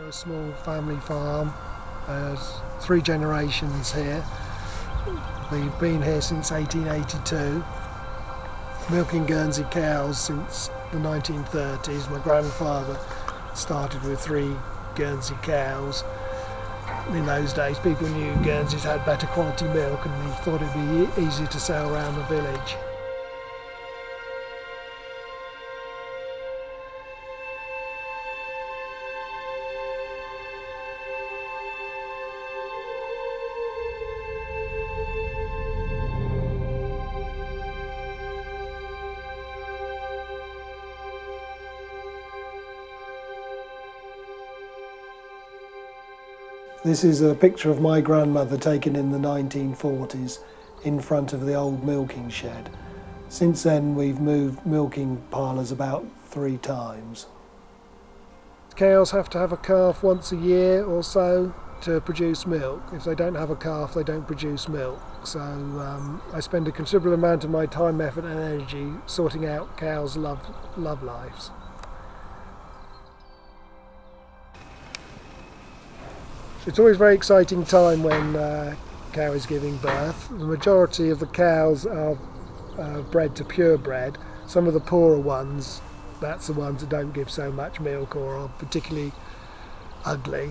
a small family farm. There's 3 generations here. We've been here since 1882, milking Guernsey cows since the 1930s. My grandfather started with 3 Guernsey cows. In those days people knew Guernseys had better quality milk and he thought it'd be easier to sell around the village. This is a picture of my grandmother taken in the 1940s in front of the old milking shed. Since then we've moved milking parlours about 3 times. Cows have to have a calf once a year or so to produce milk. If they don't have a calf they don't produce milk. So I spend a considerable amount of my time, effort and energy sorting out cows' love lives. It's always a very exciting time when a cow is giving birth. The majority of the cows are bred to purebred. Some of the poorer ones, that's the ones that don't give so much milk or are particularly ugly.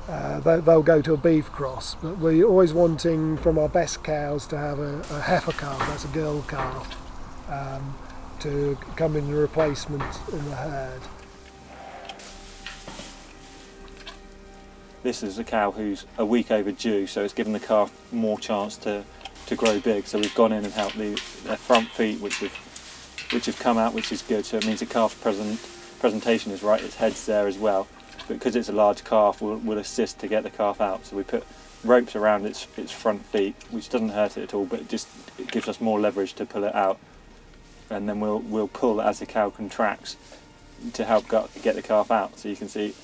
They'll go to a beef cross, but we're always wanting from our best cows to have a heifer calf, that's a girl calf, to come in the replacement in the herd. This is a cow who's a week overdue, so it's given the calf more chance to grow big. So we've gone in and helped their front feet, which have come out, which is good. So it means the calf's presentation is right. Its head's there as well. But because it's a large calf, we'll assist to get the calf out. So we put ropes around its front feet, which doesn't hurt it at all, but it gives us more leverage to pull it out. And then we'll pull as the cow contracts to help get the calf out. So you can see.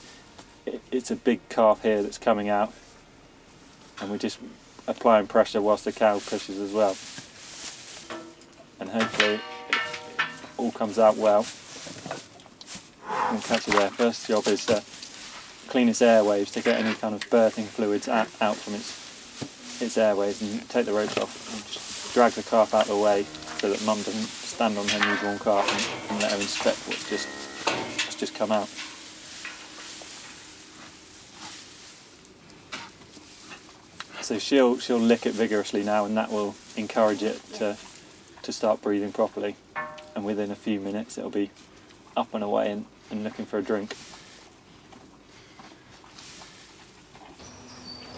It's a big calf here that's coming out, and we're just applying pressure whilst the cow pushes as well, and hopefully it all comes out well. We'll catch it there. First job is clean its airways to get any kind of birthing fluids out from its airways, and take the ropes off and just drag the calf out of the way so that mum doesn't stand on her newborn calf and let her inspect what's just come out. So she'll lick it vigorously now, and that will encourage it to start breathing properly. And within a few minutes it'll be up and away and looking for a drink.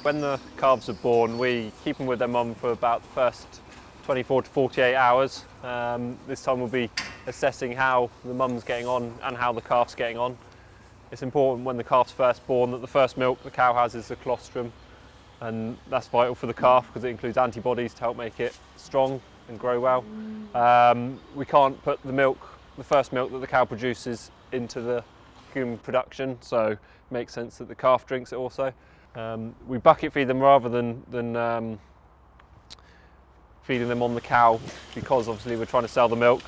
When the calves are born, we keep them with their mum for about the first 24 to 48 hours. This time we'll be assessing how the mum's getting on and how the calf's getting on. It's important when the calf's first born that the first milk the cow has is the colostrum. And that's vital for the calf because it includes antibodies to help make it strong and grow well. We can't put the first milk that the cow produces into the human production, so it makes sense that the calf drinks it also. We bucket feed them rather than feeding them on the cow because obviously we're trying to sell the milk.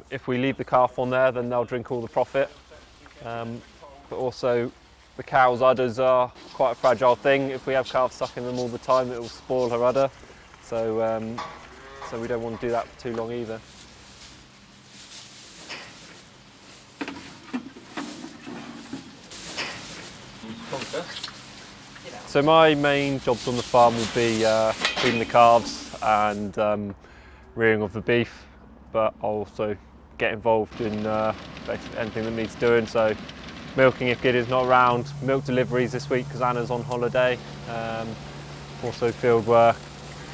If we leave the calf on there, then they'll drink all the profit. But also, the cow's udders are quite a fragile thing. If we have calves sucking them all the time, it will spoil her udder. So we don't want to do that for too long either. So my main jobs on the farm will be feeding the calves and rearing of the beef, but I'll also get involved in basically anything that needs doing. So milking if Gideon's not around, milk deliveries this week because Anna's on holiday, also field work,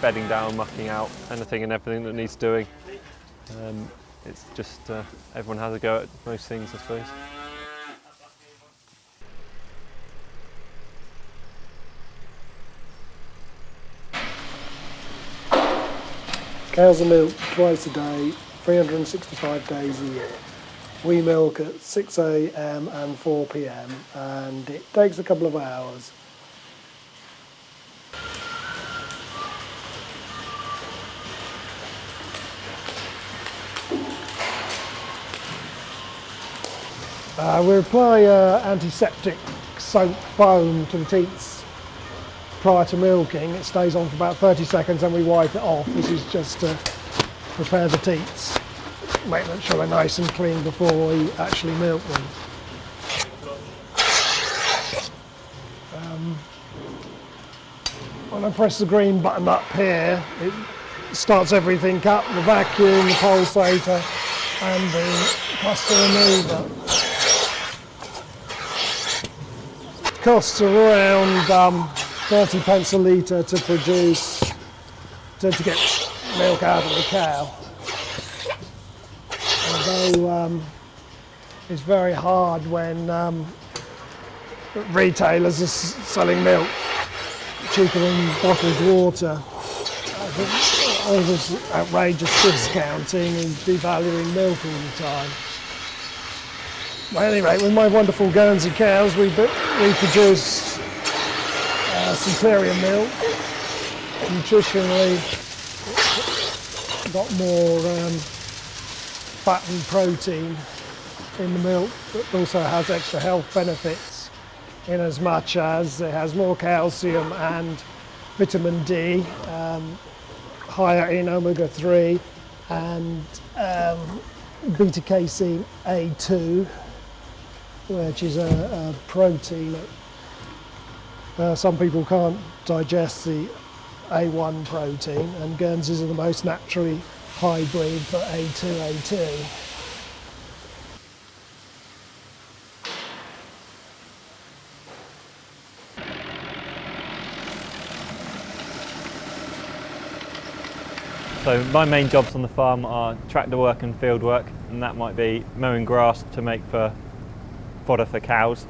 bedding down, mucking out, anything and everything that needs doing. It's just everyone has a go at most things, I suppose. Cows are milked twice a day, 365 days a year. We milk at 6 AM and 4 PM and it takes a couple of hours. We apply antiseptics soaked foam to the teats prior to milking. It stays on for about 30 seconds and we wipe it off. This is just to prepare the teats, make sure they're nice and clean before we actually milk them. When I press the green button up here, it starts everything up, the vacuum, the pulsator and the cluster remover. It costs around 30 pence a litre to produce, to get milk out of the cow. Although it's very hard when retailers are selling milk cheaper than bottled water. I think all this outrageous discounting and devaluing milk all the time. But at any rate, with my wonderful Guernsey cows, we produce superior milk. Nutritionally, got more fat and protein in the milk, but also has extra health benefits in as much as it has more calcium and vitamin D, higher in omega-3 and beta-casein A2, which is a protein. Some people can't digest the A1 protein, and Guernseys are the most naturally high breed for A2. So my main jobs on the farm are tractor work and field work, and that might be mowing grass to make for fodder for cows,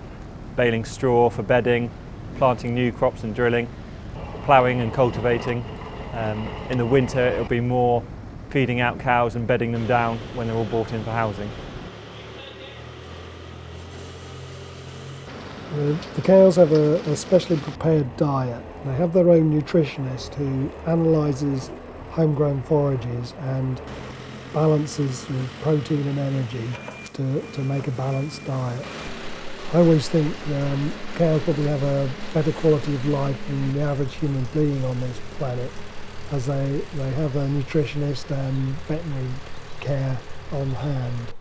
baling straw for bedding, planting new crops and drilling, ploughing and cultivating. In the winter it'll be more feeding out cows and bedding them down when they're all brought in for housing. The cows have a specially prepared diet. They have their own nutritionist who analyses homegrown forages and balances the protein and energy to make a balanced diet. I always think cows probably have a better quality of life than the average human being on this planet, as they have a nutritionist and veterinary care on hand.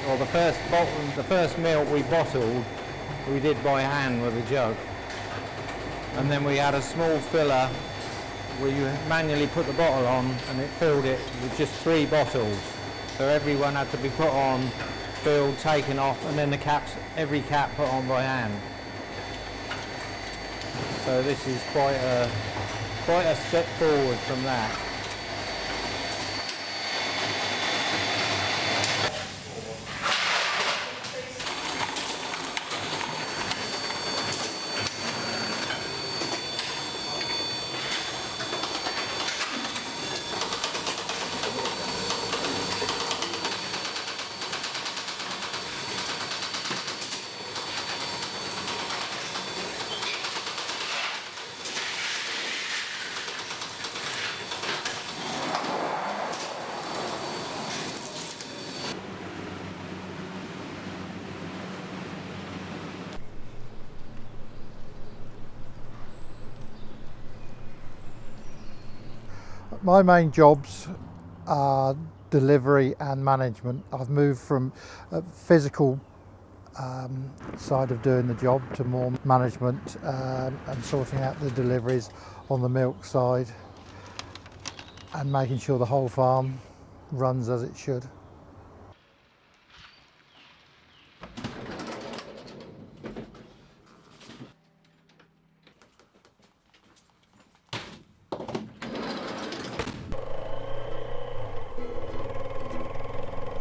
Well, the first milk we bottled, we did by hand with a jug. And then we had a small filler where you manually put the bottle on and it filled it with just 3 bottles. So every one had to be put on, filled, taken off, and then every cap put on by hand. So this is quite a step forward from that. My main jobs are delivery and management. I've moved from a physical side of doing the job to more management and sorting out the deliveries on the milk side and making sure the whole farm runs as it should.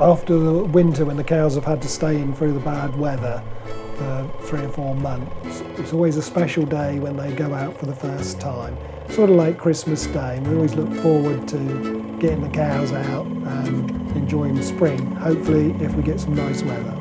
After the winter, when the cows have had to stay in through the bad weather for 3 or 4 months, it's always a special day when they go out for the first time. Sort of like Christmas Day. We always look forward to getting the cows out and enjoying spring, hopefully if we get some nice weather.